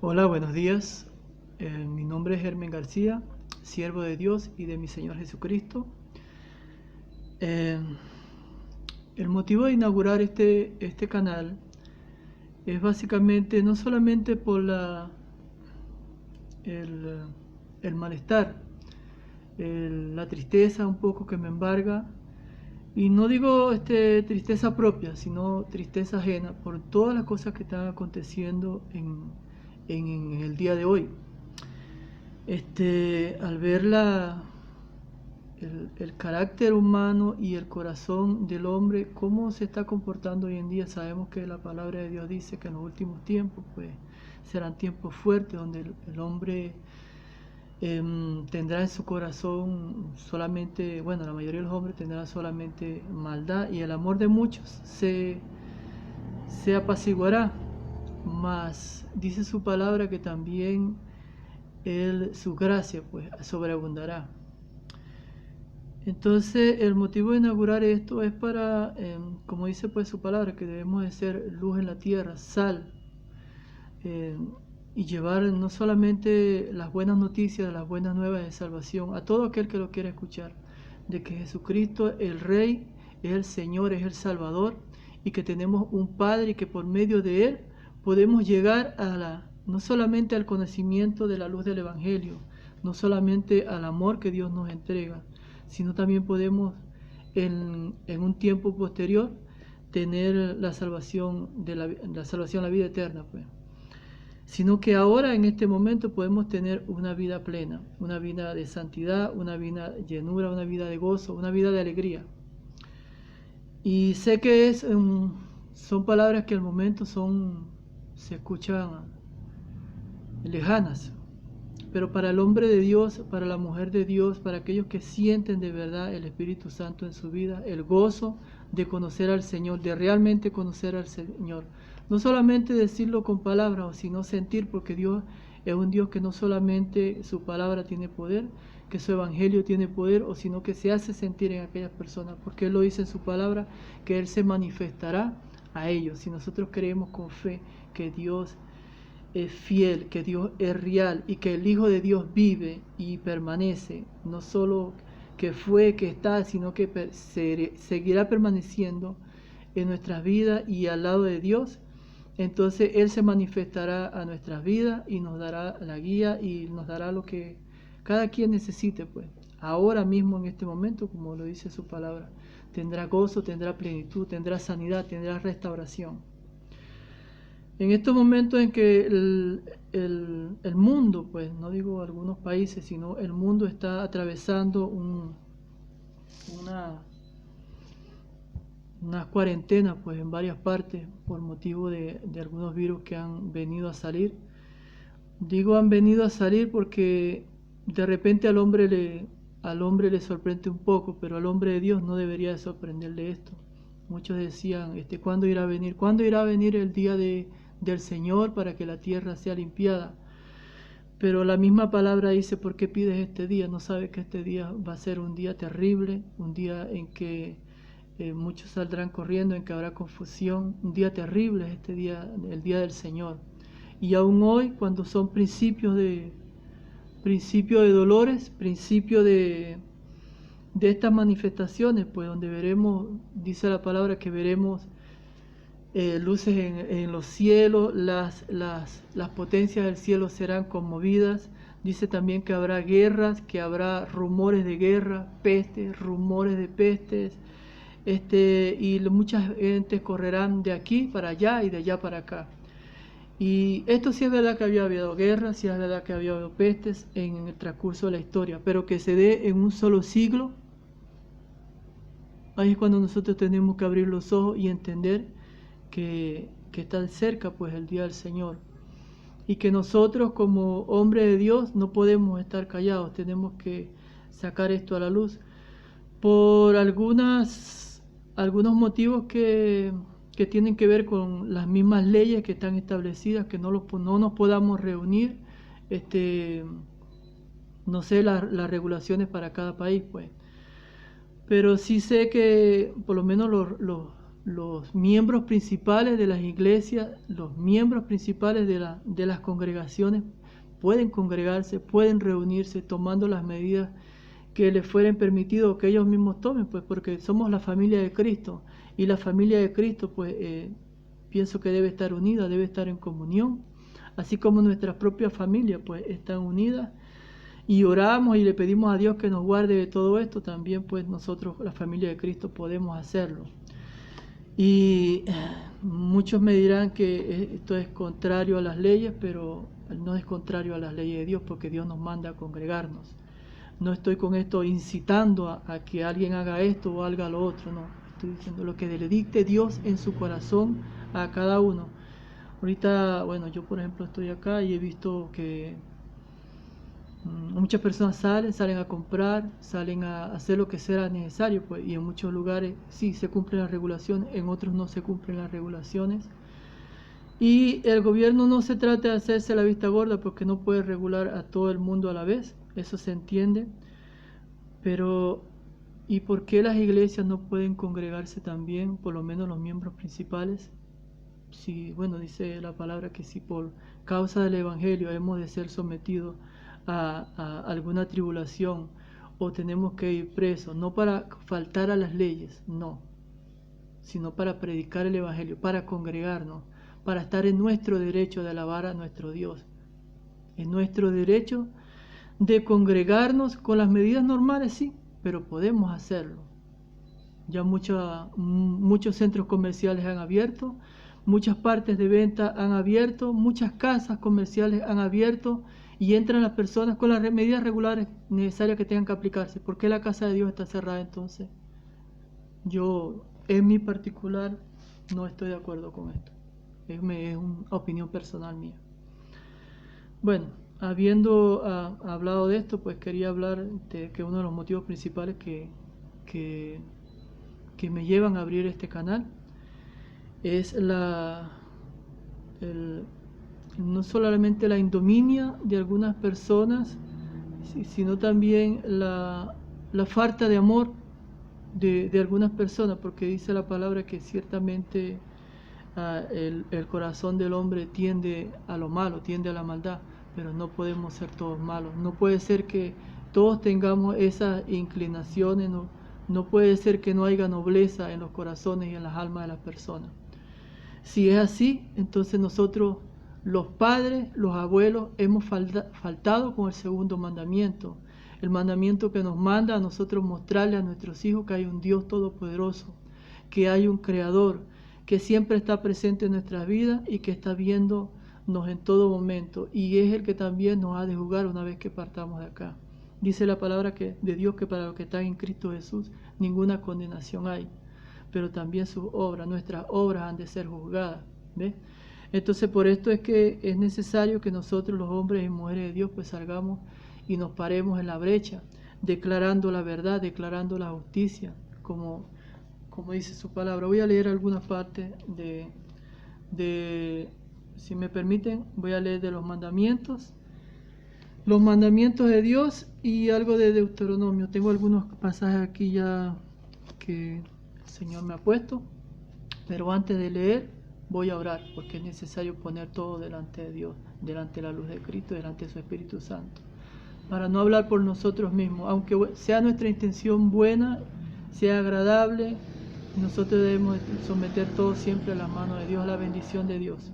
Hola, buenos días. Mi nombre es Hermen García, siervo de Dios y de mi Señor Jesucristo. Eh, el motivo de inaugurar este canal es básicamente no solamente por el, el malestar, la tristeza un poco que me embarga, y no digo tristeza propia, sino tristeza ajena por todas las cosas que están aconteciendo en el día de hoy. Al ver el carácter humano y el corazón del hombre, cómo se está comportando hoy en día, sabemos que la palabra de Dios dice que en los últimos tiempos pues serán tiempos fuertes donde el hombre tendrá en su corazón solamente, bueno, la mayoría de los hombres tendrá solamente maldad, y el amor de muchos se apaciguará. Mas dice su palabra que también su gracia pues sobreabundará. Entonces el motivo de inaugurar esto es para, como dice pues su palabra, que debemos de ser luz en la tierra, sal, eh, y llevar no solamente las buenas noticias, las buenas nuevas de salvación a todo aquel que lo quiera escuchar, de que Jesucristo, el Rey, es el Señor, es el Salvador, y que tenemos un Padre y que por medio de Él podemos llegar no solamente al conocimiento de la luz del Evangelio, no solamente al amor que Dios nos entrega, sino también podemos en un tiempo posterior tener la salvación, la vida eterna, pues. Sino que ahora en este momento podemos tener una vida plena, una vida de santidad, una vida de llenura, una vida de gozo, una vida de alegría. Y sé que son palabras que al momento se escuchan lejanas, pero para el hombre de Dios, para la mujer de Dios, para aquellos que sienten de verdad el Espíritu Santo en su vida, el gozo de conocer al Señor, de realmente conocer al Señor, no solamente decirlo con palabras, sino sentir, porque Dios es un Dios que no solamente su palabra tiene poder, que su evangelio tiene poder, sino que se hace sentir en aquellas personas, porque Él lo dice en su palabra, que Él se manifestará a ellos. Si nosotros creemos con fe que Dios es fiel, que Dios es real y que el Hijo de Dios vive y permanece, no solo que fue, que está, sino que seguirá permaneciendo en nuestras vidas y al lado de Dios, entonces Él se manifestará a nuestras vidas y nos dará la guía y nos dará lo que cada quien necesite, pues. Ahora mismo, en este momento, como lo dice su palabra, tendrá gozo, tendrá plenitud, tendrá sanidad, tendrá restauración. En estos momentos en que el mundo, pues no digo algunos países, sino el mundo está atravesando una, unas cuarentenas pues en varias partes por motivo de algunos virus que han venido a salir. Digo han venido a salir porque de repente al hombre le sorprende un poco, pero al hombre de Dios no debería de sorprenderle esto. Muchos decían, ¿cuándo irá a venir? ¿Cuándo irá a venir el día del Señor para que la tierra sea limpiada? Pero la misma palabra dice, ¿por qué pides este día? ¿No sabes que este día va a ser un día terrible? Un día en que muchos saldrán corriendo, en que habrá confusión. Un día terrible es este día, el día del Señor. Y aún hoy, cuando son principios de dolores, principios de estas manifestaciones, pues donde veremos, dice la palabra, que veremos luces en los cielos, las potencias del cielo serán conmovidas. Dice también que habrá guerras, que habrá rumores de guerra, pestes, rumores de pestes, y muchas gentes correrán de aquí para allá y de allá para acá. Y esto sí es verdad que había habido guerras, sí es verdad que había habido pestes en el transcurso de la historia, pero que se dé en un solo siglo, ahí es cuando nosotros tenemos que abrir los ojos y entender que está cerca pues el día del Señor, y que nosotros como hombres de Dios no podemos estar callados, tenemos que sacar esto a la luz por algunos motivos que tienen que ver con las mismas leyes que están establecidas, que no nos podamos reunir, no sé las regulaciones para cada país, pues. Pero sí sé que por lo menos los miembros principales de las iglesias, los miembros principales de las congregaciones pueden congregarse, pueden reunirse tomando las medidas que les fueren permitido que ellos mismos tomen, pues porque somos la familia de Cristo, y la familia de Cristo pues pienso que debe estar unida, debe estar en comunión, así como nuestras propias familias pues están unidas, y oramos y le pedimos a Dios que nos guarde de todo esto. También pues nosotros, la familia de Cristo, podemos hacerlo. Y muchos me dirán que esto es contrario a las leyes, pero no es contrario a las leyes de Dios, porque Dios nos manda a congregarnos. No estoy con esto incitando a que alguien haga esto o haga lo otro, no. Estoy diciendo lo que le dicte Dios en su corazón a cada uno. Ahorita, bueno, yo por ejemplo estoy acá y he visto que muchas personas salen a comprar, salen a hacer lo que sea necesario, pues, y en muchos lugares sí se cumplen las regulaciones, en otros no se cumplen las regulaciones. Y el gobierno no se trata de hacerse la vista gorda, porque no puede regular a todo el mundo a la vez, eso se entiende. Pero, ¿y por qué las iglesias no pueden congregarse también, por lo menos los miembros principales? Si, bueno, dice la palabra que si por causa del evangelio hemos de ser sometidos a alguna tribulación o tenemos que ir presos, no para faltar a las leyes, no, sino para predicar el evangelio, para congregarnos, para estar en nuestro derecho de alabar a nuestro Dios, en nuestro derecho de congregarnos con las medidas normales, sí, pero podemos hacerlo. Ya muchos centros comerciales han abierto, muchas partes de venta han abierto, muchas casas comerciales han abierto, y entran las personas con las medidas regulares necesarias que tengan que aplicarse. ¿Por qué la casa de Dios está cerrada entonces? Yo, en mi particular, no estoy de acuerdo con esto. Es una opinión personal mía. Bueno, habiendo hablado de esto, pues quería hablar de que uno de los motivos principales que me llevan a abrir este canal es no solamente la indominia de algunas personas, sino también la falta de amor de algunas personas, porque dice la palabra que ciertamente el corazón del hombre tiende a lo malo, tiende a la maldad, pero no podemos ser todos malos. No puede ser que todos tengamos esas inclinaciones, no puede ser que no haya nobleza en los corazones y en las almas de las personas. Si es así, entonces nosotros, los padres, los abuelos, hemos faltado con el segundo mandamiento. El mandamiento que nos manda a nosotros mostrarle a nuestros hijos que hay un Dios todopoderoso, que hay un Creador, que siempre está presente en nuestras vidas y que está viéndonos en todo momento. Y es el que también nos ha de juzgar una vez que partamos de acá. Dice la palabra de Dios que para los que están en Cristo Jesús ninguna condenación hay. Pero también sus obras, nuestras obras han de ser juzgadas. ¿Ves? Entonces por esto es que es necesario que nosotros, los hombres y mujeres de Dios, pues salgamos y nos paremos en la brecha, declarando la verdad, declarando la justicia, como dice su palabra. Voy a leer algunas partes si me permiten, voy a leer de los mandamientos de Dios y algo de Deuteronomio. Tengo algunos pasajes aquí ya que el Señor me ha puesto, pero antes de leer voy a orar, porque es necesario poner todo delante de Dios, delante de la luz de Cristo, delante de su Espíritu Santo, para no hablar por nosotros mismos, aunque sea nuestra intención buena, sea agradable. Nosotros debemos someter todo siempre a la mano de Dios, a la bendición de Dios,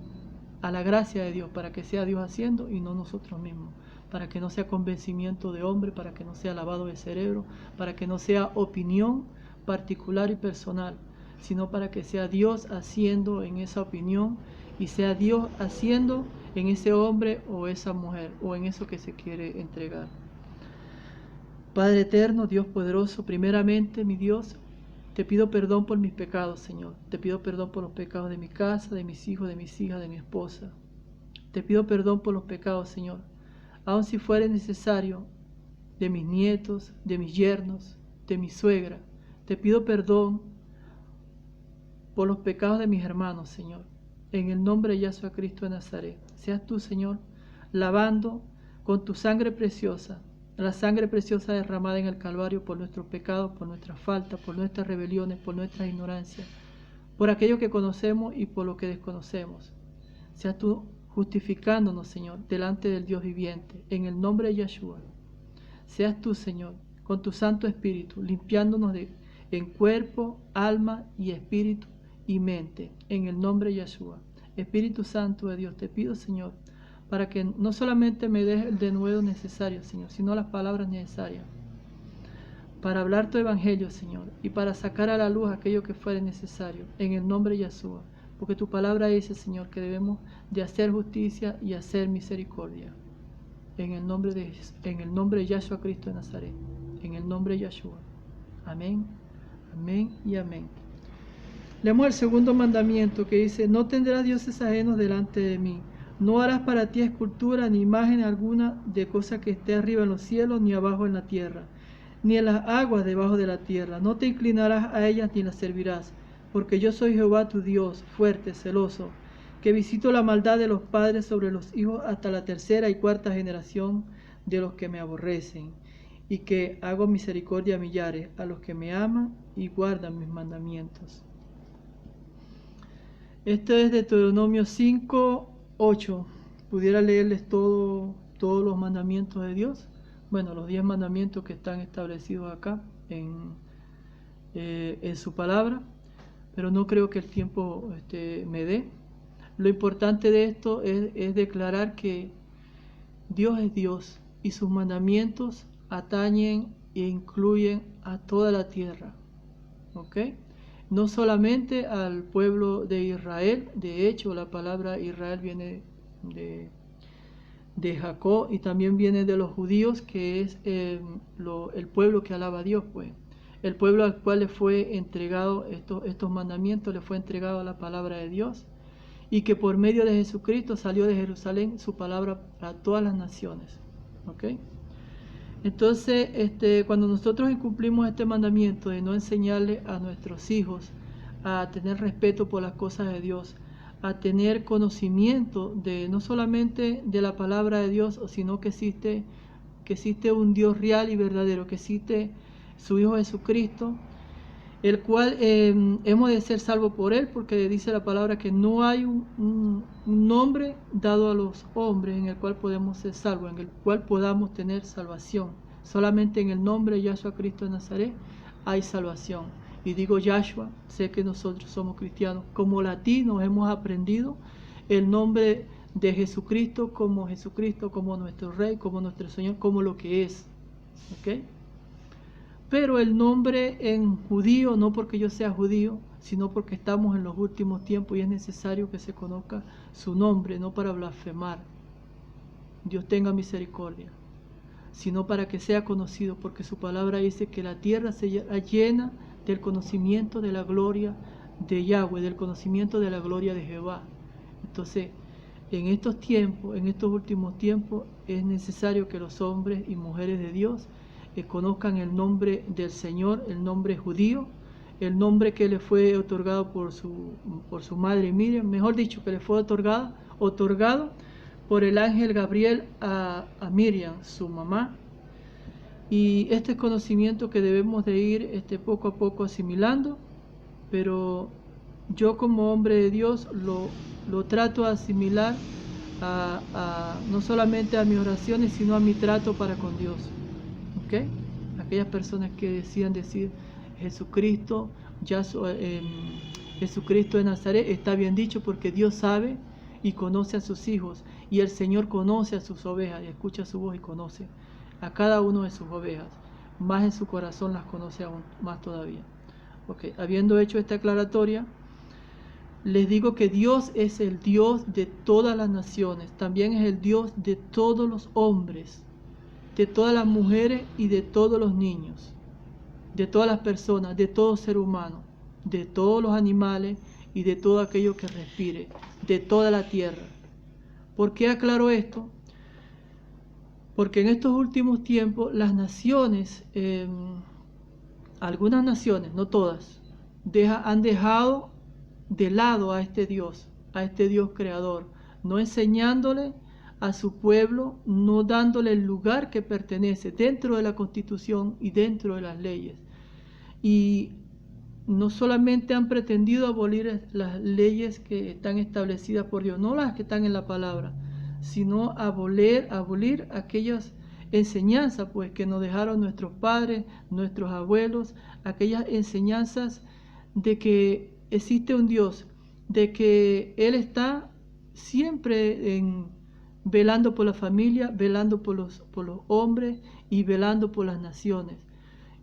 a la gracia de Dios, para que sea Dios haciendo y no nosotros mismos, para que no sea convencimiento de hombre, para que no sea lavado de cerebro, para que no sea opinión particular y personal, sino para que sea Dios haciendo en esa opinión y sea Dios haciendo en ese hombre o esa mujer o en eso que se quiere entregar. Padre eterno, Dios poderoso, primeramente, mi Dios, te pido perdón por mis pecados, Señor. Te pido perdón por los pecados de mi casa, de mis hijos, de mis hijas, de mi esposa. Te pido perdón por los pecados, Señor, aun si fuera necesario, de mis nietos, de mis yernos, de mi suegra. Te pido perdón por los pecados de mis hermanos, Señor. En el nombre de Yahshua Cristo de Nazaret, seas tú, Señor, lavando con tu sangre preciosa, la sangre preciosa derramada en el Calvario por nuestros pecados, por nuestras faltas, por nuestras rebeliones, por nuestra ignorancia, por aquello que conocemos y por lo que desconocemos. Seas tú justificándonos, Señor, delante del Dios viviente, en el nombre de Yeshua. Seas tú, Señor, con tu Santo Espíritu, limpiándonos en cuerpo, alma y espíritu y mente, en el nombre de Yeshua. Espíritu Santo de Dios, te pido, Señor, para que no solamente me des el denuedo necesario, Señor, sino las palabras necesarias para hablar tu evangelio, Señor, y para sacar a la luz aquello que fuere necesario, en el nombre de Yeshua, porque tu palabra dice, Señor, que debemos de hacer justicia y hacer misericordia, en el nombre de Yeshua Cristo de Nazaret, en el nombre de Yeshua. Amén, amén y amén. Leemos el segundo mandamiento que dice: no tendrás dioses ajenos delante de mí. No harás para ti escultura ni imagen alguna de cosa que esté arriba en los cielos ni abajo en la tierra, ni en las aguas debajo de la tierra. No te inclinarás a ellas ni las servirás, porque yo soy Jehová tu Dios, fuerte, celoso, que visito la maldad de los padres sobre los hijos hasta la tercera y cuarta generación de los que me aborrecen, y que hago misericordia a millares, a los que me aman y guardan mis mandamientos. Esto es Deuteronomio 5:8. ¿Pudiera leerles todos los mandamientos de Dios? Bueno, los 10 mandamientos que están establecidos acá en su palabra, pero no creo que el tiempo me dé. Lo importante de esto es declarar que Dios es Dios y sus mandamientos atañen e incluyen a toda la tierra, ¿ok? No solamente al pueblo de Israel. De hecho, la palabra Israel viene de Jacob y también viene de los judíos, que es el pueblo que alaba a Dios, pues. El pueblo al cual le fue entregado estos mandamientos, le fue entregado la palabra de Dios, y que por medio de Jesucristo salió de Jerusalén su palabra a todas las naciones, ¿ok? Entonces, cuando nosotros incumplimos este mandamiento de no enseñarle a nuestros hijos a tener respeto por las cosas de Dios, a tener conocimiento de no solamente de la palabra de Dios, sino que existe un Dios real y verdadero, que existe su Hijo Jesucristo, el cual hemos de ser salvos por Él, porque dice la palabra que no hay un nombre dado a los hombres en el cual podemos ser salvos, en el cual podamos tener salvación. Solamente en el nombre de Yahshua Cristo de Nazaret hay salvación. Y digo Yahshua, sé que nosotros somos cristianos. Como latinos hemos aprendido el nombre de Jesucristo, como nuestro Rey, como nuestro Señor, como lo que es. ¿Ok? Pero el nombre en judío, no porque yo sea judío, sino porque estamos en los últimos tiempos y es necesario que se conozca su nombre, no para blasfemar. Dios tenga misericordia, sino para que sea conocido, porque su palabra dice que la tierra se llena del conocimiento de la gloria de Yahweh, del conocimiento de la gloria de Jehová. Entonces, en estos tiempos, en estos últimos tiempos, es necesario que los hombres y mujeres de Dios conozcan el nombre del Señor, el nombre judío, el nombre que le fue otorgado por su madre Miriam, mejor dicho, que le fue otorgado por el ángel Gabriel a Miriam, su mamá. Y este conocimiento que debemos de ir poco a poco asimilando, pero yo como hombre de Dios lo trato de asimilar no solamente a mis oraciones, sino a mi trato para con Dios. ¿Okay? Aquellas personas que decían decir Jesucristo de Nazaret, está bien dicho, porque Dios sabe y conoce a sus hijos, y el Señor conoce a sus ovejas y escucha su voz y conoce a cada uno de sus ovejas, más en su corazón las conoce aún más todavía. Okay. Habiendo hecho esta aclaratoria, les digo que Dios es el Dios de todas las naciones, también es el Dios de todos los hombres, de todas las mujeres y de todos los niños, de todas las personas, de todo ser humano, de todos los animales y de todo aquello que respire, de toda la tierra. ¿Por qué aclaro esto? Porque en estos últimos tiempos las naciones, algunas naciones, no todas, han dejado de lado a este Dios creador, no enseñándole a su pueblo, no dándole el lugar que pertenece dentro de la Constitución y dentro de las leyes. Y no solamente han pretendido abolir las leyes que están establecidas por Dios, no las que están en la palabra, sino abolir aquellas enseñanzas pues que nos dejaron nuestros padres, nuestros abuelos, aquellas enseñanzas de que existe un Dios, de que Él está siempre velando por la familia, velando por los hombres y velando por las naciones.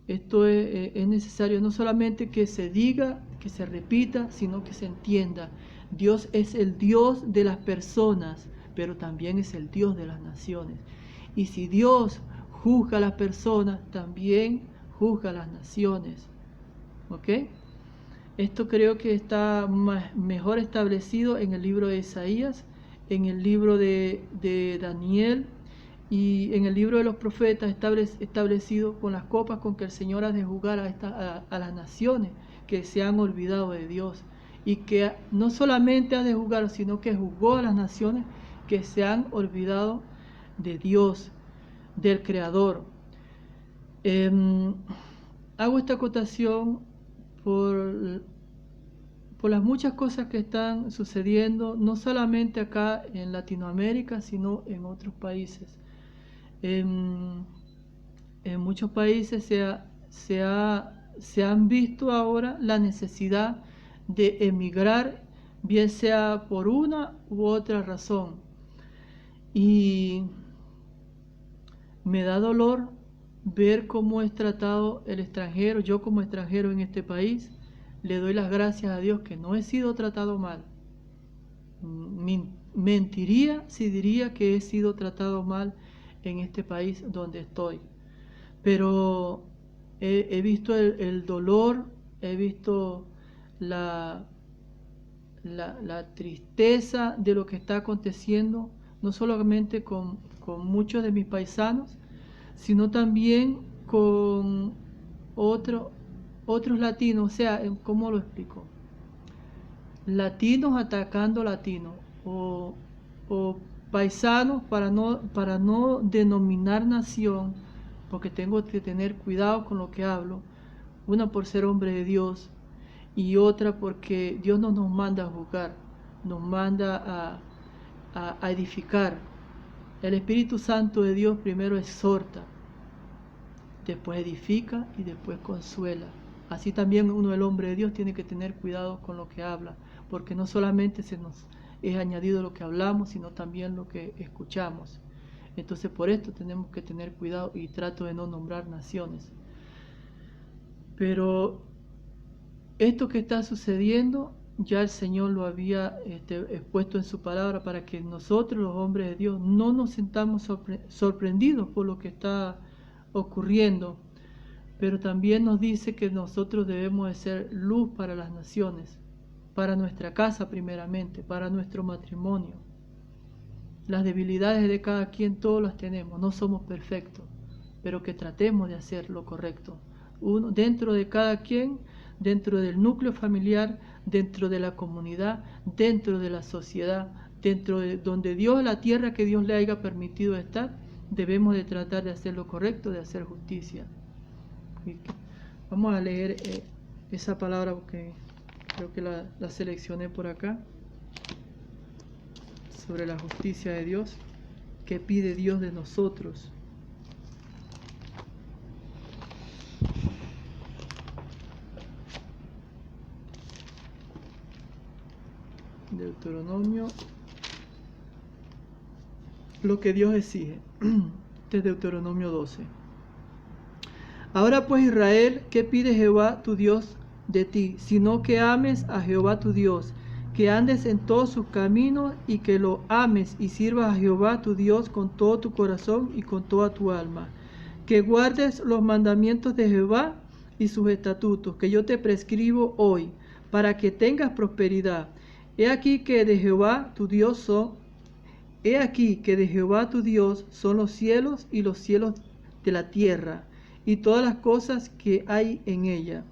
Esto es necesario no solamente que se diga, que se repita, sino que se entienda. Dios es el Dios de las personas, pero también es el Dios de las naciones. Y si Dios juzga a las personas, también juzga a las naciones. ¿Ok? Esto creo que está mejor establecido en el libro de Isaías, en el libro de Daniel y en el libro de los profetas, establecido con las copas con que el Señor ha de juzgar a las naciones que se han olvidado de Dios, y que no solamente ha de juzgar, sino que juzgó a las naciones que se han olvidado de Dios, del Creador. Hago esta acotación por las muchas cosas que están sucediendo, no solamente acá en Latinoamérica, sino en otros países. En muchos países se han visto ahora la necesidad de emigrar, bien sea por una u otra razón. Y me da dolor ver cómo es tratado el extranjero. Yo como extranjero en este país, le doy las gracias a Dios que no he sido tratado mal. Mentiría si diría que he sido tratado mal en este país donde estoy. Pero he visto el dolor, he visto la tristeza de lo que está aconteciendo, no solamente con muchos de mis paisanos, sino también con otros latinos. O sea, ¿cómo lo explico? Latinos atacando latinos, o paisanos, para no denominar nación, porque tengo que tener cuidado con lo que hablo, una por ser hombre de Dios y otra porque Dios no nos manda a juzgar, nos manda a edificar. El Espíritu Santo de Dios primero exhorta, después edifica y después consuela. Así también uno, el hombre de Dios, tiene que tener cuidado con lo que habla, porque no solamente se nos es añadido lo que hablamos, sino también lo que escuchamos. Entonces por esto tenemos que tener cuidado, y trato de no nombrar naciones. Pero esto que está sucediendo, ya el Señor lo había expuesto en su palabra, para que nosotros, los hombres de Dios, no nos sintamos sorprendidos por lo que está ocurriendo. Pero también nos dice que nosotros debemos de ser luz para las naciones, para nuestra casa primeramente, para nuestro matrimonio. Las debilidades de cada quien, todos las tenemos, no somos perfectos, pero que tratemos de hacer lo correcto. Dentro de cada quien, dentro del núcleo familiar, dentro de la comunidad, dentro de la sociedad, dentro de donde Dios, la tierra que Dios le haya permitido estar, debemos de tratar de hacer lo correcto, de hacer justicia. Vamos a leer esa palabra, porque creo que la seleccioné por acá, sobre la justicia de Dios, que pide Dios de nosotros. Deuteronomio, lo que Dios exige. Este es Deuteronomio 12. Ahora pues, Israel, ¿qué pide Jehová tu Dios de ti? Sino que ames a Jehová tu Dios, que andes en todos sus caminos, y que lo ames y sirvas a Jehová tu Dios con todo tu corazón y con toda tu alma. Que guardes los mandamientos de Jehová y sus estatutos, que yo te prescribo hoy, para que tengas prosperidad. He aquí que de Jehová tu Dios son los cielos y los cielos de la tierra, y todas las cosas que hay en ella.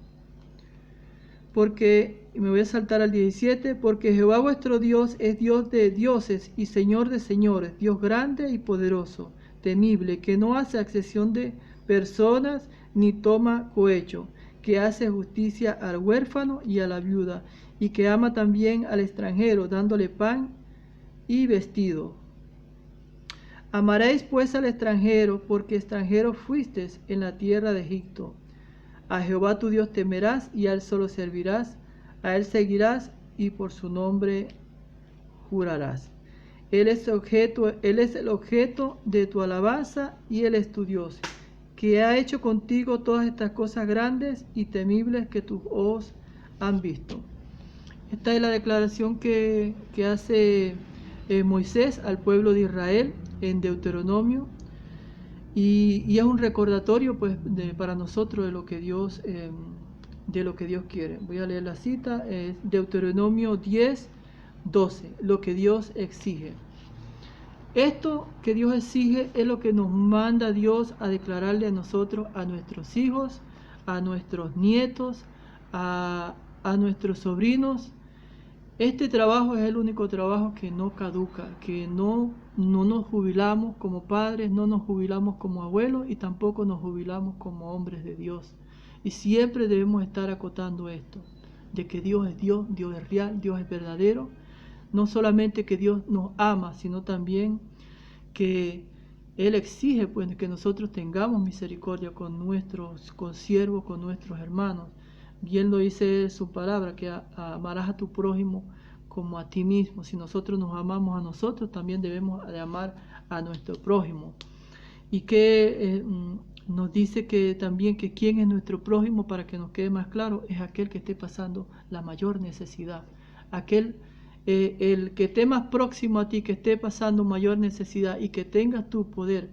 Porque, me voy a saltar al 17, porque Jehová vuestro Dios es Dios de dioses y Señor de señores, Dios grande y poderoso, temible, que no hace acepción de personas ni toma cohecho, que hace justicia al huérfano y a la viuda, y que ama también al extranjero, dándole pan y vestido. Amaréis pues al extranjero, porque extranjero fuisteis en la tierra de Egipto. A Jehová tu Dios temerás, y a él solo servirás, a él seguirás, y por su nombre jurarás. Él es el objeto de tu alabanza, y él es tu Dios, que ha hecho contigo todas estas cosas grandes y temibles que tus ojos han visto. Esta es la declaración que hace Moisés al pueblo de Israel en Deuteronomio, y es un recordatorio pues para nosotros de lo que Dios quiere. Voy a leer la cita, Deuteronomio 10, 12, lo que Dios exige. Esto que Dios exige es lo que nos manda Dios a declararle a nosotros, a nuestros hijos, a nuestros nietos, a nuestros sobrinos. Este trabajo es el único trabajo que no caduca, que no nos jubilamos como padres, no nos jubilamos como abuelos y tampoco nos jubilamos como hombres de Dios. Y siempre debemos estar acotando esto, de que Dios es Dios, Dios es real, Dios es verdadero. No solamente que Dios nos ama, sino también que Él exige pues, que nosotros tengamos misericordia con nuestros consiervos, con nuestros hermanos. Bien lo dice su palabra, que amarás a tu prójimo como a ti mismo. Si nosotros nos amamos a nosotros, también debemos de amar a nuestro prójimo. Y que nos dice que también que quién es nuestro prójimo, para que nos quede más claro, es aquel que esté pasando la mayor necesidad. El que esté más próximo a ti, que esté pasando mayor necesidad y que tengas tu poder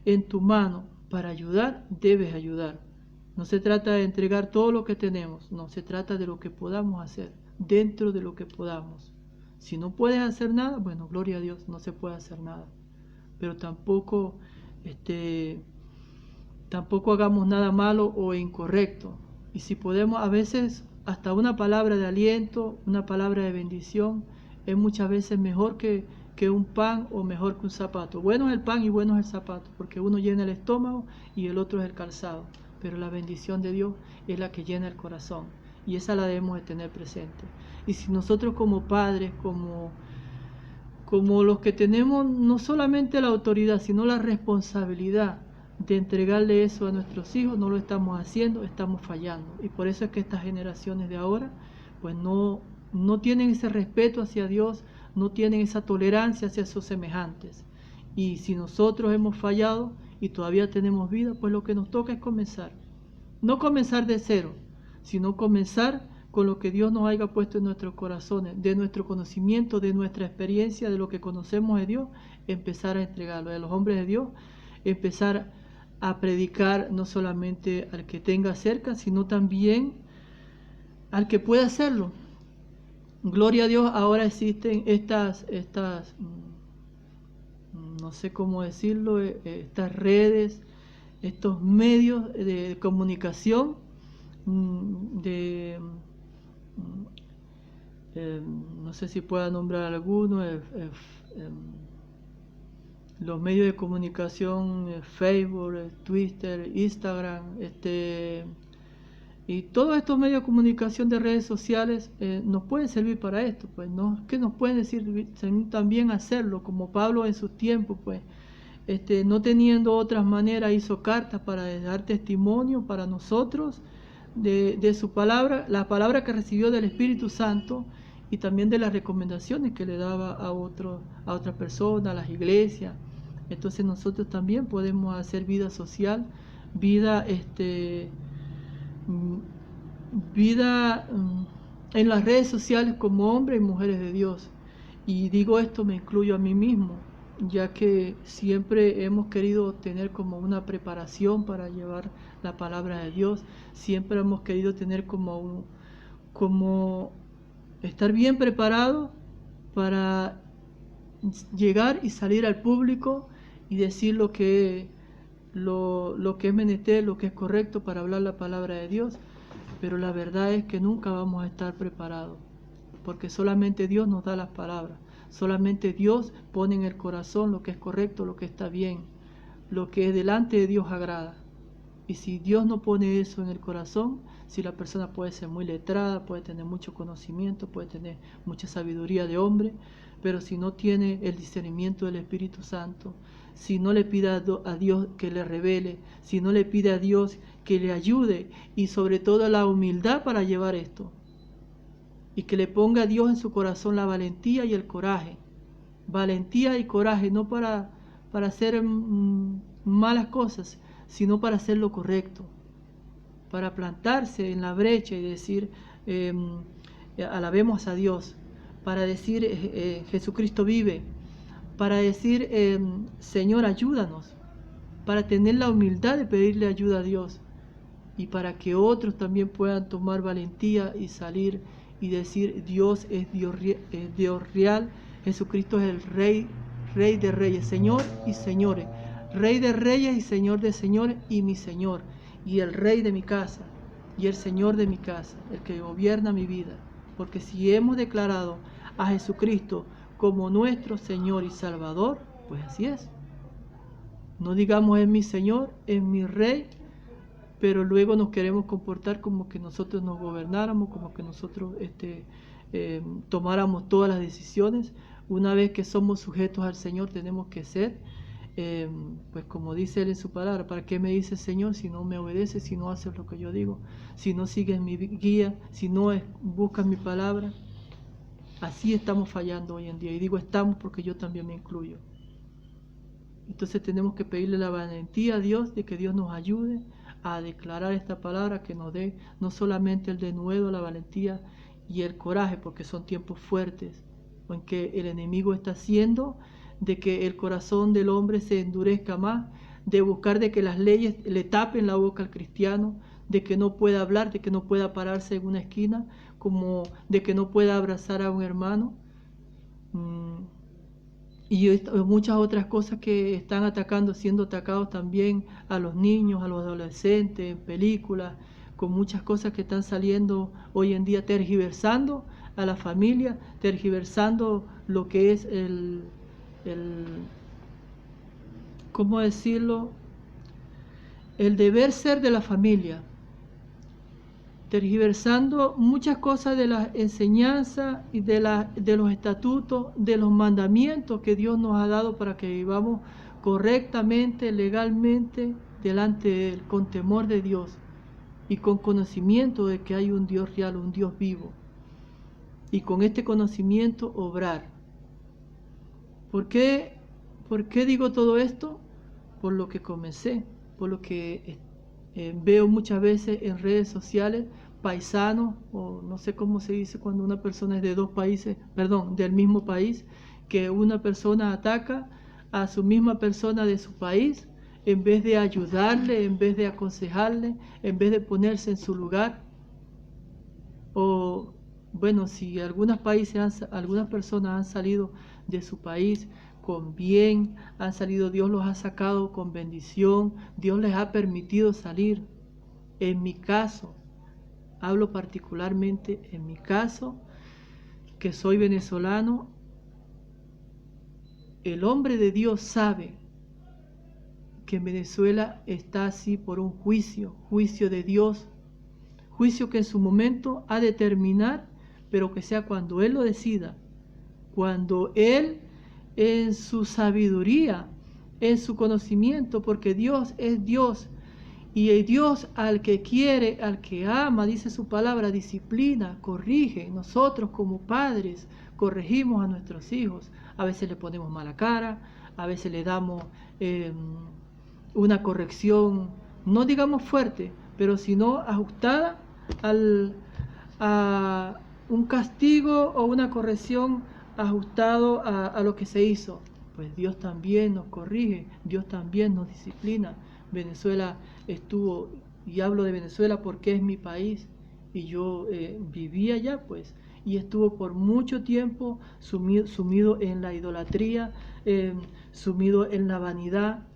en tu mano para ayudar, debes ayudar. No se trata de entregar todo lo que tenemos, no, se trata de lo que podamos hacer, dentro de lo que podamos. Si no puedes hacer nada, bueno, gloria a Dios, no se puede hacer nada. Pero tampoco hagamos nada malo o incorrecto. Y si podemos, a veces, hasta una palabra de aliento, una palabra de bendición, es muchas veces mejor que un pan o mejor que un zapato. Bueno es el pan y bueno es el zapato, porque uno llena el estómago y el otro es el calzado. Pero la bendición de Dios es la que llena el corazón, y esa la debemos de tener presente. Y si nosotros como padres, como los que tenemos no solamente la autoridad, sino la responsabilidad de entregarle eso a nuestros hijos, no lo estamos haciendo, estamos fallando. Y por eso es que estas generaciones de ahora pues no tienen ese respeto hacia Dios, no tienen esa tolerancia hacia sus semejantes. Y si nosotros hemos fallado y todavía tenemos vida, pues lo que nos toca es comenzar. No comenzar de cero, sino comenzar con lo que Dios nos haya puesto en nuestros corazones, de nuestro conocimiento, de nuestra experiencia, de lo que conocemos de Dios, empezar a entregarlo. A los hombres de Dios, empezar a predicar no solamente al que tenga cerca, sino también al que pueda hacerlo. Gloria a Dios, ahora existen estas no sé cómo decirlo, estas redes, estos medios de comunicación, no sé si pueda nombrar alguno, los medios de comunicación, Facebook, Twitter, Instagram, y todos estos medios de comunicación de redes sociales nos pueden servir para esto, pues, ¿no? Que nos pueden servir también hacerlo, como Pablo en sus tiempos, pues, no teniendo otras maneras, hizo cartas para dar testimonio para nosotros de su palabra, la palabra que recibió del Espíritu Santo, y también de las recomendaciones que le daba a otras personas, a las iglesias. Entonces nosotros también podemos hacer vida social, vida en las redes sociales como hombres y mujeres de Dios. Y digo esto, me incluyo a mí mismo, ya que siempre hemos querido tener como una preparación para llevar la palabra de Dios, siempre hemos querido tener como estar bien preparado para llegar y salir al público y decir lo que es menester, lo que es correcto para hablar la palabra de Dios. Pero la verdad es que nunca vamos a estar preparados, porque solamente Dios nos da las palabras, solamente Dios pone en el corazón lo que es correcto, lo que está bien, lo que delante de Dios agrada. Y si Dios no pone eso en el corazón, Si la persona puede ser muy letrada, puede tener mucho conocimiento, puede tener mucha sabiduría de hombre, pero si no tiene el discernimiento del Espíritu Santo, si no le pide a Dios que le revele, si no le pide a Dios que le ayude y sobre todo la humildad para llevar esto, y que le ponga a Dios en su corazón la valentía y el coraje. Valentía y coraje, no para hacer malas cosas, sino para hacer lo correcto, para plantarse en la brecha y decir, alabemos a Dios, para decir, Jesucristo vive, para decir, Señor, ayúdanos, para tener la humildad de pedirle ayuda a Dios y para que otros también puedan tomar valentía y salir y decir, Dios es Dios real, Jesucristo es el Rey de reyes, Señor y señores, Rey de reyes y Señor de señores y mi Señor, y el Rey de mi casa, y el Señor de mi casa, el que gobierna mi vida. Porque si hemos declarado a Jesucristo como nuestro Señor y Salvador, pues así es. No digamos es mi Señor, es mi Rey, pero luego nos queremos comportar como que nosotros nos gobernáramos, como que nosotros tomáramos todas las decisiones. Una vez que somos sujetos al Señor, tenemos que ser, pues como dice Él en su palabra, ¿para qué me dice Señor si no me obedeces, si no haces lo que yo digo, si no sigues mi guía, si no buscas mi palabra? Así estamos fallando hoy en día, y digo estamos porque yo también me incluyo. Entonces tenemos que pedirle la valentía a Dios, de que Dios nos ayude a declarar esta palabra, que nos dé no solamente el denuedo, la valentía y el coraje, porque son tiempos fuertes, en que el enemigo está haciendo de que el corazón del hombre se endurezca más, de buscar de que las leyes le tapen la boca al cristiano, de que no pueda hablar, de que no pueda pararse en una esquina, como de que no pueda abrazar a un hermano, y muchas otras cosas que están atacando, siendo atacados también a los niños, a los adolescentes, en películas, con muchas cosas que están saliendo hoy en día, tergiversando a la familia, tergiversando lo que es ¿cómo decirlo? El deber ser de la familia, tergiversando muchas cosas de las enseñanzas y de los estatutos, de los mandamientos que Dios nos ha dado para que vivamos correctamente, legalmente, delante de Él, con temor de Dios y con conocimiento de que hay un Dios real, un Dios vivo. Y con este conocimiento obrar. ¿Por qué digo todo esto? Por lo que comencé, por lo que veo muchas veces en redes sociales, paisanos, o no sé cómo se dice cuando una persona es de dos países, perdón, del mismo país, que una persona ataca a su misma persona de su país, en vez de ayudarle, en vez de aconsejarle, en vez de ponerse en su lugar. O bueno, si algunas personas han salido de su país con bien, han salido, Dios los ha sacado con bendición, Dios les ha permitido salir. En mi caso, hablo particularmente en mi caso, que soy venezolano, el hombre de Dios sabe que Venezuela está así por un juicio de Dios, juicio que en su momento ha de terminar, pero que sea cuando Él lo decida, cuando Él en su sabiduría, en su conocimiento, porque Dios es Dios, y el Dios al que quiere, al que ama, dice su palabra, disciplina, corrige. Nosotros como padres corregimos a nuestros hijos, a veces le ponemos mala cara, a veces le damos una corrección, no digamos fuerte, pero sino ajustada a un castigo o una corrección ajustado a lo que se hizo. Pues Dios también nos corrige, Dios también nos disciplina. Venezuela estuvo, y hablo de Venezuela porque es mi país, y yo viví allá, pues, y estuvo por mucho tiempo sumido en la idolatría, sumido en la vanidad.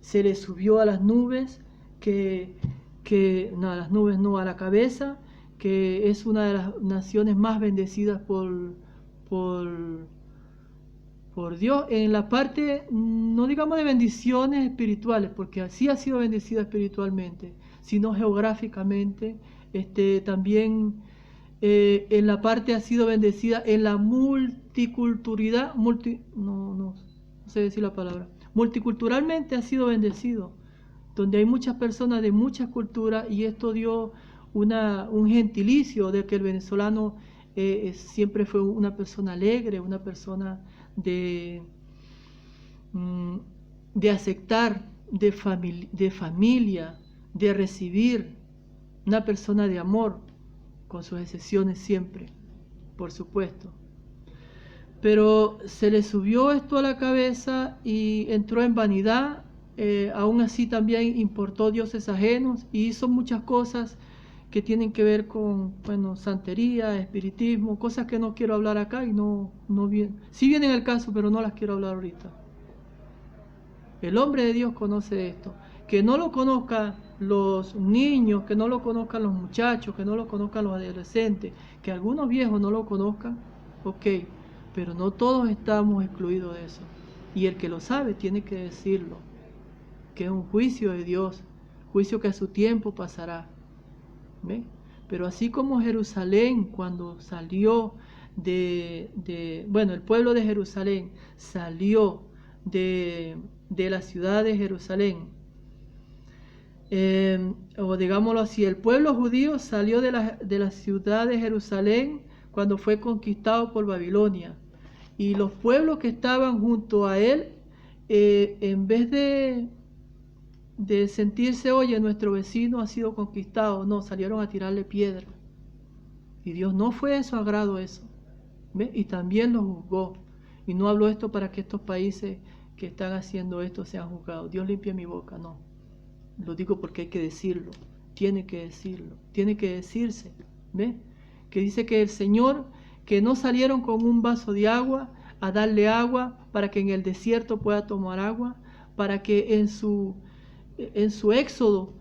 Se le subió a las nubes, no, a las nubes no, a la cabeza, que es una de las naciones más bendecidas por Dios, en la parte, no digamos de bendiciones espirituales, porque así ha sido bendecida espiritualmente, sino geográficamente, También en la parte ha sido bendecida en la multiculturalidad, no sé decir la palabra, multiculturalmente ha sido bendecido, donde hay muchas personas de muchas culturas, y esto dio un gentilicio de que el venezolano siempre fue una persona alegre, una persona de aceptar, de familia, de recibir, una persona de amor, con sus excepciones siempre, por supuesto. Pero se le subió esto a la cabeza y entró en vanidad. Aún así también importó dioses ajenos y hizo muchas cosas que tienen que ver con, bueno, santería, espiritismo, cosas que no quiero hablar acá y no vienen. Sí vienen al caso, pero no las quiero hablar ahorita. El hombre de Dios conoce esto. Que no lo conozcan los niños, que no lo conozcan los muchachos, que no lo conozcan los adolescentes, que algunos viejos no lo conozcan, ok, pero no todos estamos excluidos de eso. Y el que lo sabe tiene que decirlo, que es un juicio de Dios, juicio que a su tiempo pasará. ¿Ve? Pero así como Jerusalén, cuando salió el pueblo de Jerusalén salió de la ciudad de Jerusalén, o digámoslo así, el pueblo judío salió de la ciudad de Jerusalén cuando fue conquistado por Babilonia, y los pueblos que estaban junto a él, en vez de sentirse, oye, nuestro vecino ha sido conquistado, no, salieron a tirarle piedra, y Dios no fue de su agrado eso, ¿ve? Y también lo juzgó, y no hablo esto para que estos países que están haciendo esto sean juzgados. Dios limpia mi boca, no. Lo digo porque hay que decirlo, tiene que decirlo, tiene que decirse, ¿ve? Que dice que el Señor, que no salieron con un vaso de agua a darle agua para que en el desierto pueda tomar agua, para que en su éxodo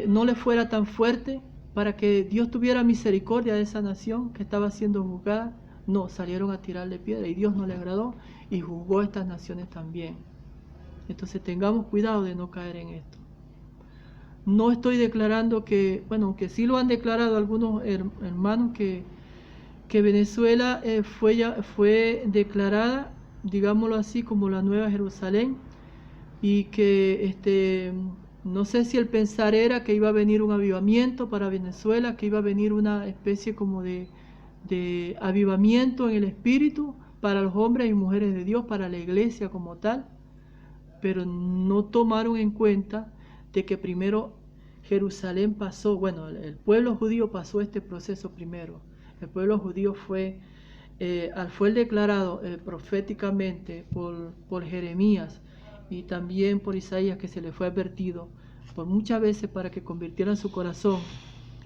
no le fuera tan fuerte, para que Dios tuviera misericordia de esa nación que estaba siendo juzgada. No, salieron a tirarle piedra y Dios no le agradó y juzgó a estas naciones también. Entonces tengamos cuidado de no caer en esto. No estoy declarando que, bueno, aunque sí lo han declarado algunos hermanos, que Venezuela fue declarada, digámoslo así, como la Nueva Jerusalén, y que no sé si el pensar era que iba a venir un avivamiento para Venezuela, que iba a venir una especie como de avivamiento en el espíritu para los hombres y mujeres de Dios, para la iglesia como tal, pero no tomaron en cuenta de que primero Jerusalén pasó, bueno, el pueblo judío pasó este proceso primero. El pueblo judío fue declarado proféticamente por Jeremías y también por Isaías, que se le fue advertido por muchas veces para que convirtieran su corazón,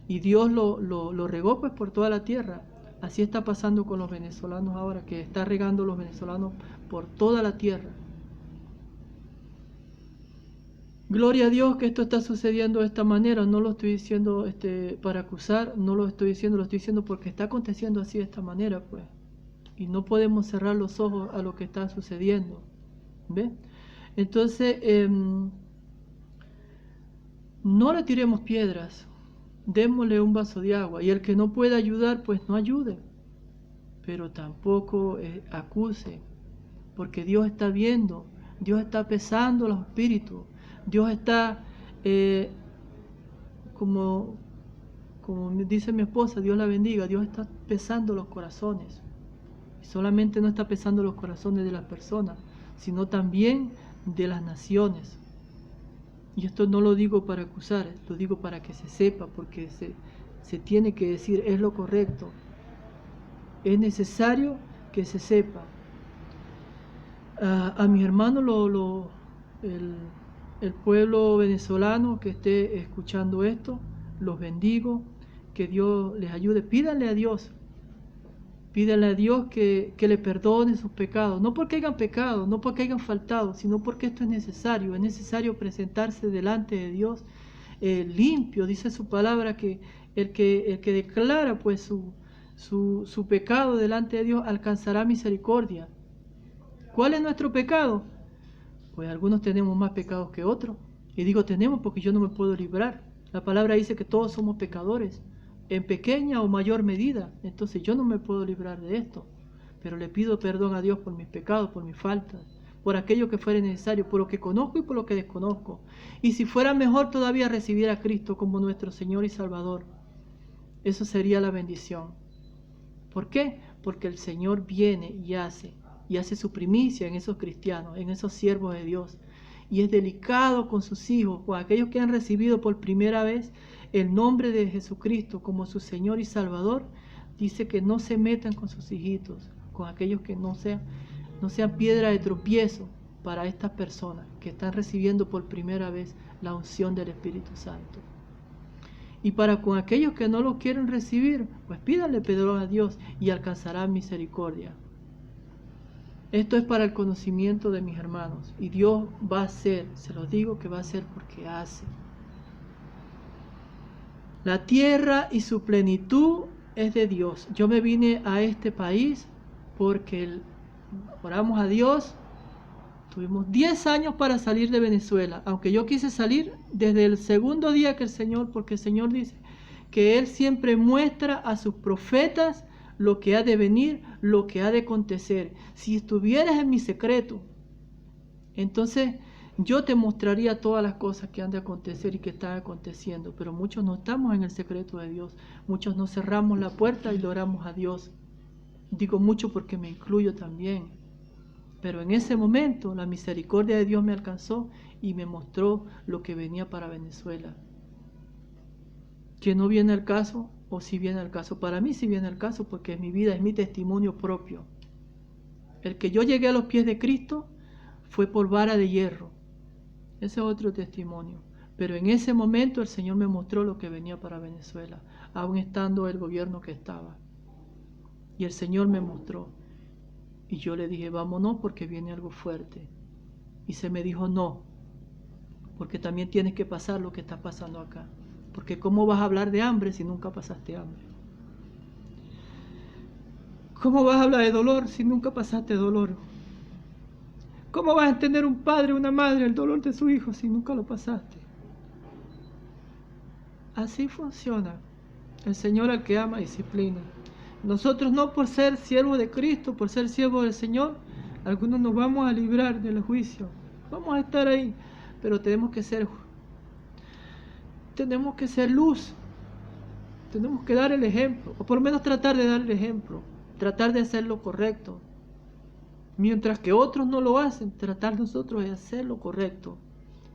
y Dios lo regó pues por toda la tierra. Así está pasando con los venezolanos ahora, que está regando los venezolanos por toda la tierra. Gloria a Dios que esto está sucediendo de esta manera. No lo estoy diciendo para acusar, no lo estoy diciendo porque está aconteciendo así de esta manera, pues. Y no podemos cerrar los ojos a lo que está sucediendo. ¿Ve? Entonces, no le tiremos piedras, démosle un vaso de agua. Y el que no pueda ayudar, pues no ayude. Pero tampoco acuse, porque Dios está viendo, Dios está pesando los espíritus. Dios está, como dice mi esposa, Dios la bendiga, Dios está pesando los corazones. Y solamente no está pesando los corazones de las personas, sino también de las naciones. Y esto no lo digo para acusar, lo digo para que se sepa, porque se tiene que decir, es lo correcto. Es necesario que se sepa. A mis hermanos, el pueblo venezolano que esté escuchando esto, los bendigo, que Dios les ayude. Pídanle a Dios que le perdone sus pecados, no porque hayan pecado, no porque hayan faltado, sino porque esto es necesario presentarse delante de Dios limpio. Dice su palabra que el que declara pues su pecado delante de Dios alcanzará misericordia. ¿Cuál es nuestro pecado? Pues algunos tenemos más pecados que otros. Y digo tenemos porque yo no me puedo librar. La palabra dice que todos somos pecadores, en pequeña o mayor medida. Entonces yo no me puedo librar de esto, pero le pido perdón a Dios por mis pecados, por mis faltas, por aquello que fuera necesario, por lo que conozco y por lo que desconozco. Y si fuera mejor todavía recibir a Cristo como nuestro Señor y Salvador, eso sería la bendición. ¿Por qué? Porque el Señor viene y hace su primicia en esos cristianos, en esos siervos de Dios. Y es delicado con sus hijos, con aquellos que han recibido por primera vez el nombre de Jesucristo como su Señor y Salvador. Dice que no se metan con sus hijitos, con aquellos que no sean piedra de tropiezo para estas personas que están recibiendo por primera vez la unción del Espíritu Santo. Y para con aquellos que no lo quieren recibir, pues pídanle perdón a Dios y alcanzarán misericordia. Esto es para el conocimiento de mis hermanos. Y Dios va a hacer, se los digo que va a hacer porque hace. La tierra y su plenitud es de Dios. Yo me vine a este país porque oramos a Dios. Tuvimos 10 años para salir de Venezuela, aunque yo quise salir desde el segundo día que el Señor, porque el Señor dice que Él siempre muestra a sus profetas lo que ha de venir, lo que ha de acontecer. Si estuvieras en mi secreto, entonces yo te mostraría todas las cosas que han de acontecer y que están aconteciendo, pero muchos no estamos en el secreto de Dios, muchos no cerramos la puerta y le oramos a Dios. Digo mucho porque me incluyo también. Pero en ese momento la misericordia de Dios me alcanzó y me mostró lo que venía para Venezuela. Que no viene al caso, o si viene al caso. Para mí sí viene al caso porque es mi vida, es mi testimonio propio. El que yo llegué a los pies de Cristo fue por vara de hierro. Ese es otro testimonio. Pero en ese momento el Señor me mostró lo que venía para Venezuela, aún estando el gobierno que estaba. Y el Señor me mostró. Y yo le dije, vámonos porque viene algo fuerte. Y se me dijo, no, porque también tienes que pasar lo que está pasando acá. Porque ¿cómo vas a hablar de hambre si nunca pasaste hambre? ¿Cómo vas a hablar de dolor si nunca pasaste dolor? ¿Cómo vas a entender un padre o una madre el dolor de su hijo si nunca lo pasaste? Así funciona. El Señor al que ama disciplina. Nosotros no por ser siervos de Cristo, por ser siervos del Señor, algunos nos vamos a librar del juicio. Vamos a estar ahí, pero tenemos que ser luz. Tenemos que dar el ejemplo, o por lo menos tratar de dar el ejemplo, tratar de hacer lo correcto. Mientras que otros no lo hacen, tratar nosotros de hacer lo correcto.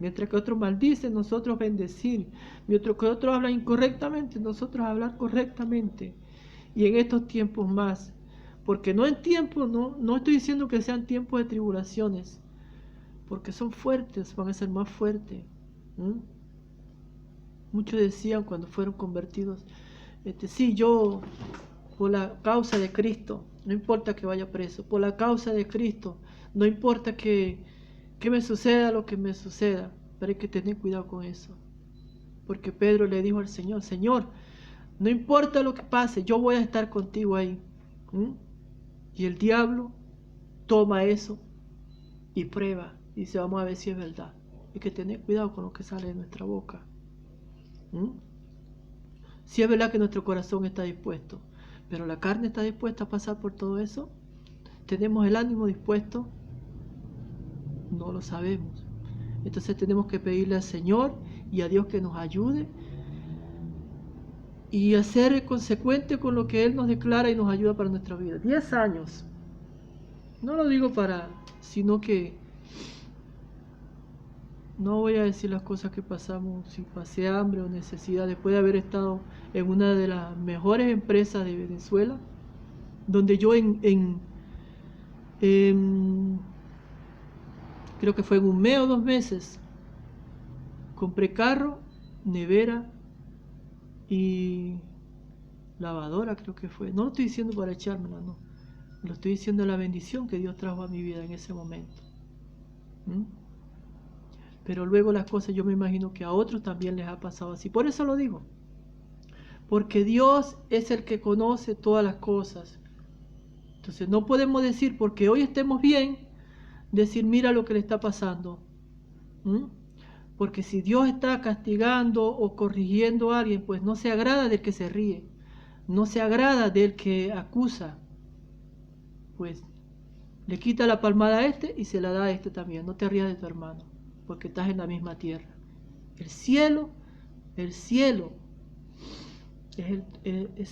Mientras que otros maldicen, nosotros bendecir. Mientras que otros hablan incorrectamente, nosotros hablar correctamente. Y en estos tiempos más, porque no en tiempos, no estoy diciendo que sean tiempos de tribulaciones, porque son fuertes, van a ser más fuertes. Muchos decían cuando fueron convertidos, sí, yo por la causa de Cristo, no importa que vaya preso, por la causa de Cristo, no importa que me suceda lo que me suceda, pero hay que tener cuidado con eso, porque Pedro le dijo al Señor, Señor, no importa lo que pase, yo voy a estar contigo ahí. Y el diablo toma eso y prueba. Y dice, vamos a ver si es verdad. Hay que tener cuidado con lo que sale de nuestra boca. Si es verdad que nuestro corazón está dispuesto, pero la carne está dispuesta a pasar por todo eso. ¿Tenemos el ánimo dispuesto? No lo sabemos. Entonces tenemos que pedirle al Señor y a Dios que nos ayude y a ser consecuente con lo que Él nos declara y nos ayuda para nuestra vida. 10 años. No lo digo sino que no voy a decir las cosas que pasamos, si pasé hambre o necesidad, después de haber estado en una de las mejores empresas de Venezuela, donde yo creo que fue en un mes o 2 meses, compré carro, nevera y lavadora, creo que fue. No lo estoy diciendo para echármela, no. Lo estoy diciendo la bendición que Dios trajo a mi vida en ese momento. Pero luego las cosas, yo me imagino que a otros también les ha pasado así. Por eso lo digo. Porque Dios es el que conoce todas las cosas. Entonces no podemos decir, porque hoy estemos bien, decir, mira lo que le está pasando. Porque si Dios está castigando o corrigiendo a alguien, pues no se agrada del que se ríe, no se agrada del que acusa, pues le quita la palmada a este y se la da a este también. No te rías de tu hermano, porque estás en la misma tierra. El cielo es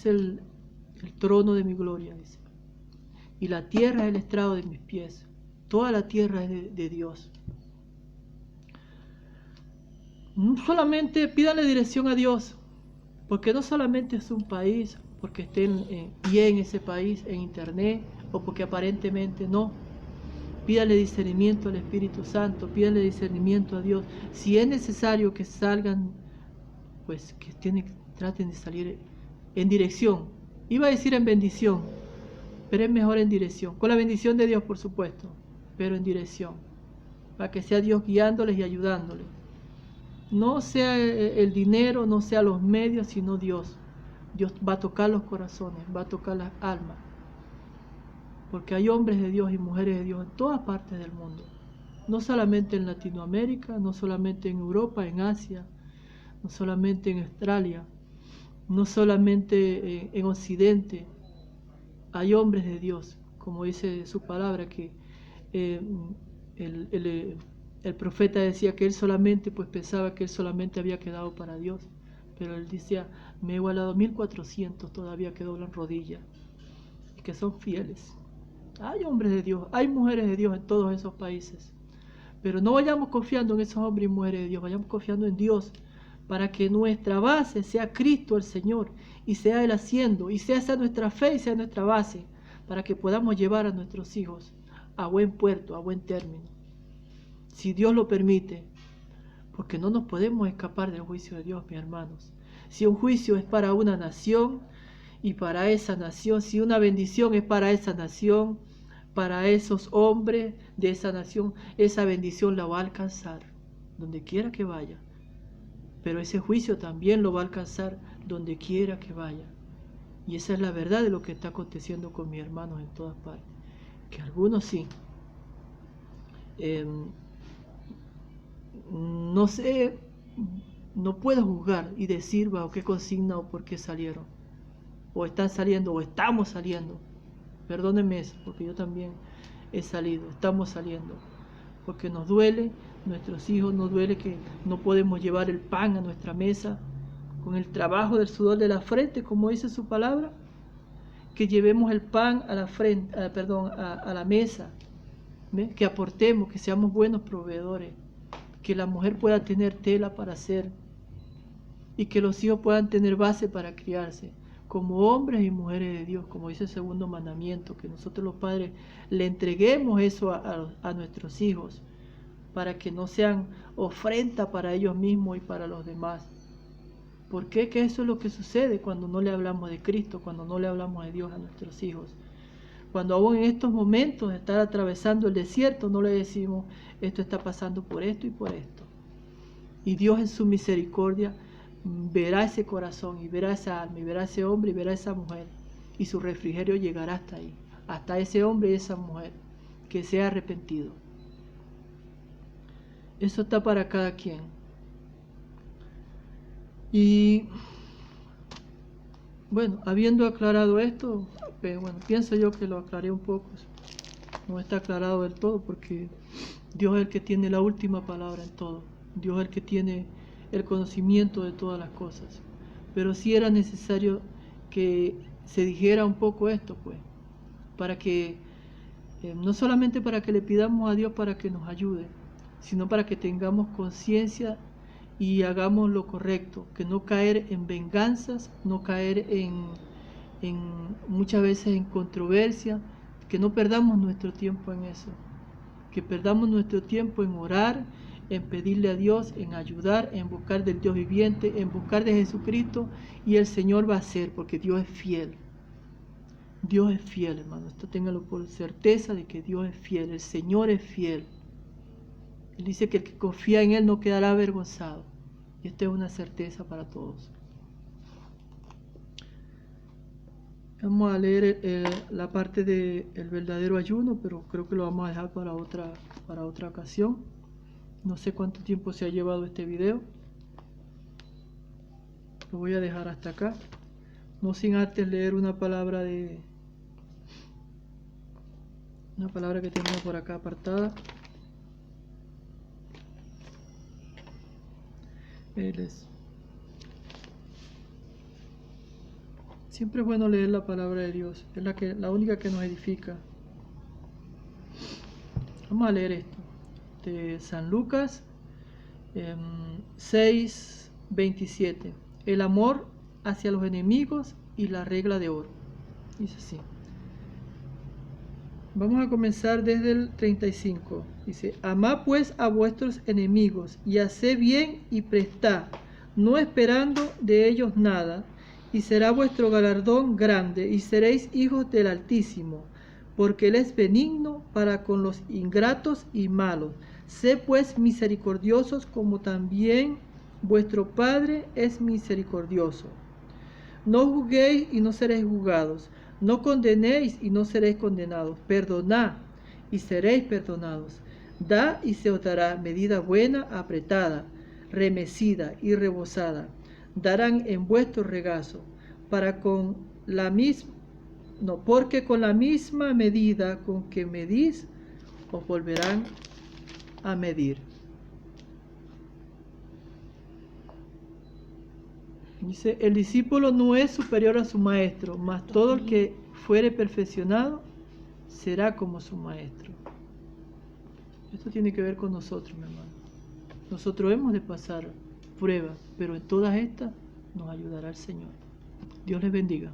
el trono de mi gloria, dice. Y la tierra es el estrado de mis pies. Toda la tierra es de Dios. No solamente pídale dirección a Dios, porque no solamente es un país, porque esté en pie en ese país, en internet, o porque aparentemente no. Pídale discernimiento al Espíritu Santo, pídale discernimiento a Dios. Si es necesario que salgan, pues que traten de salir en dirección. Iba a decir en bendición, pero es mejor en dirección. Con la bendición de Dios, por supuesto, pero en dirección. Para que sea Dios guiándoles y ayudándoles. No sea el dinero, no sea los medios, sino Dios. Dios va a tocar los corazones, va a tocar las almas. Porque hay hombres de Dios y mujeres de Dios en todas partes del mundo. No solamente en Latinoamérica, no solamente en Europa, en Asia, no solamente en Australia, no solamente en Occidente. Hay hombres de Dios, como dice su palabra, que el profeta decía que él solamente, pues pensaba que él solamente había quedado para Dios, pero él decía, me he igualado 1400 todavía que doblan rodillas y que son fieles. Hay hombres de Dios, hay mujeres de Dios en todos esos países, pero no vayamos confiando en esos hombres y mujeres de Dios, vayamos confiando en Dios, para que nuestra base sea Cristo el Señor, y sea Él haciendo, y sea esa nuestra fe y sea nuestra base, para que podamos llevar a nuestros hijos a buen puerto, a buen término, si Dios lo permite, porque no nos podemos escapar del juicio de Dios, mis hermanos. Si un juicio es para una nación, y para esa nación, si una bendición es para esa nación, para esos hombres de esa nación, esa bendición la va a alcanzar, donde quiera que vaya. Pero ese juicio también lo va a alcanzar donde quiera que vaya. Y esa es la verdad de lo que está aconteciendo con mis hermanos en todas partes. Que algunos sí. No sé, no puedo juzgar y decir bajo qué consigna o por qué salieron. O están saliendo o estamos saliendo. Perdónenme eso, porque yo también he salido, estamos saliendo. Porque nos duele, nuestros hijos, nos duele que no podemos llevar el pan a nuestra mesa con el trabajo del sudor de la frente, como dice su palabra, que llevemos el pan a la frente, a la mesa, ¿ve? Que aportemos, que seamos buenos proveedores, que la mujer pueda tener tela para hacer y que los hijos puedan tener base para criarse como hombres y mujeres de Dios, como dice el segundo mandamiento, que nosotros los padres le entreguemos eso a nuestros hijos, para que no sean ofrenda para ellos mismos y para los demás. ¿Por qué? Que eso es lo que sucede cuando no le hablamos de Cristo, cuando no le hablamos de Dios a nuestros hijos. Cuando aún en estos momentos de estar atravesando el desierto, no le decimos, esto está pasando por esto y por esto. Y Dios en su misericordia verá ese corazón y verá esa alma y verá ese hombre y verá esa mujer, y su refrigerio llegará hasta ahí, hasta ese hombre y esa mujer que se ha arrepentido. Eso está para cada quien. Y bueno, habiendo aclarado esto, bueno, pienso yo que lo aclaré un poco. No está aclarado del todo porque Dios es el que tiene la última palabra en todo. Dios es el que tiene el conocimiento de todas las cosas. Pero sí era necesario que se dijera un poco esto, pues, para que, no solamente para que le pidamos a Dios para que nos ayude, sino para que tengamos conciencia y hagamos lo correcto, que no caer en venganzas, no caer en muchas veces en controversia, que no perdamos nuestro tiempo en eso, que perdamos nuestro tiempo en orar, en pedirle a Dios, en ayudar, en buscar del Dios viviente, en buscar de Jesucristo, y el Señor va a hacer, porque Dios es fiel. Dios es fiel, hermano. Esto téngalo por certeza de que Dios es fiel, el Señor es fiel. Él dice que el que confía en Él no quedará avergonzado. Y esta es una certeza para todos. Vamos a leer la parte del verdadero ayuno, pero creo que lo vamos a dejar para otra ocasión. No sé cuánto tiempo se ha llevado este video. Lo voy a dejar hasta acá. No sin antes leer una palabra que tengo por acá apartada. Siempre es bueno leer la palabra de Dios. Es la única que nos edifica. Vamos a leer esto. De San Lucas 6:27. El amor hacia los enemigos y la regla de oro. Dice así. Vamos a comenzar desde el 35. Dice: amad pues a vuestros enemigos y haced bien y prestad, no esperando de ellos nada, y será vuestro galardón grande, y seréis hijos del Altísimo, porque Él es benigno para con los ingratos y malos. Sed pues misericordiosos como también vuestro Padre es misericordioso. No juzguéis y no seréis juzgados. No condenéis y no seréis condenados. Perdonad y seréis perdonados. Da y se os dará medida buena, apretada, remecida y rebosada. Darán en vuestro regazo, porque con la misma medida con que medís, os volverán a medir. Dice: el discípulo no es superior a su maestro, mas todo el que fuere perfeccionado será como su maestro. Esto tiene que ver con nosotros, mi hermano. Nosotros hemos de pasar pruebas, pero en todas estas nos ayudará el Señor. Dios les bendiga.